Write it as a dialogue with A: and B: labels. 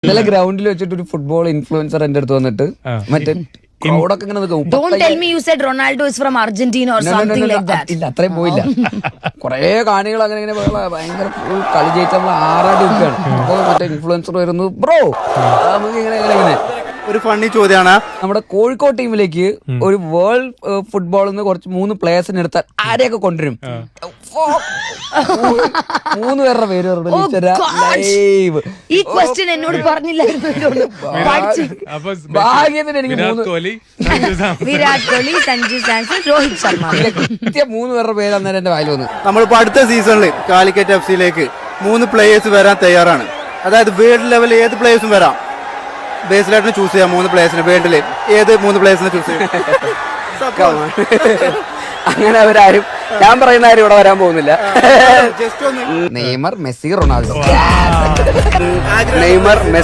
A: ഇന്നലെ ഗ്രൗണ്ടിൽ വെച്ചിട്ട് ഒരു ഫുട്ബോൾ ഇൻഫ്ലുവൻസർ എന്റെ അടുത്ത് വന്നിട്ട് മറ്റേ ക്രൗഡൊക്കെ ഇങ്ങനെ നിൽക്കും.
B: Don't tell me you said Ronaldo is from Argentina or something like that.
A: ഇല്ല, അത്രയും പോയില്ല. കൊറേ കാണികൾ അങ്ങനെ ഇങ്ങനെ ഭയങ്കര കളി ജയിച്ച നമ്മൾ ആറാടി നിൽക്കുകയാണ്. അപ്പൊ മറ്റേ ഇൻഫ്ലുവൻസർ വരുന്നു, ബ്രോ നമുക്ക് ഇങ്ങനെ ഇങ്ങനെ ഇങ്ങനെ.
C: ഒരു ഫണ്ണി ചോദ്യമാണ്.
A: നമ്മുടെ കോഴിക്കോട് ടീമിലേക്ക് ഒരു വേൾഡ് ഫുട്ബോളിൽ നിന്ന് കുറച്ച് 3 പ്ലേയേഴ്സിനെ എടുത്താൽ ആരെയൊക്കെ കൊണ്ടുവരും? 3 പേരുടെ പേര് ലൈവ്.
B: ഈ ക്വസ്റ്റ്യൻ എന്നോട് പറഞ്ഞില്ലായിരുന്നു.
A: ഭാഗ്യത്തിന് എനിക്ക്
B: വിരാട് കോഹ്ലി, സഞ്ജു സാംസൺ, രോഹിത് ശർമ്മ.
A: 3 പേരുടെ പേര് അന്നേരം എന്റെ വായിൽ വന്നു.
C: നമ്മളിപ്പോ അടുത്ത സീസണിൽ കാലിക്കറ്റ് എഫ്സിയിലേക്ക് 3 പ്ലേയേഴ്സ് വരാൻ തയ്യാറാണ്. അതായത് വേൾഡ് ലെവലിൽ ഏത് പ്ലേയേഴ്സും വരാം. ബേസിലായിട്ട് ചൂസ് ചെയ്യാം 3 പ്ലേയേഴ്സിന്. വേൾഡിൽ ഏത് 3 പ്ലേയേഴ്സിനെ ചൂസ് ചെയ്യാം?
A: അങ്ങനെ അവരാരും, ഞാൻ പറയുന്ന ആരും ഇവിടെ വരാൻ പോകുന്നില്ല.
C: ജസ്റ്റ് ഒന്ന്
A: Neymar, Messi, Ronaldo. Neymar, Messi.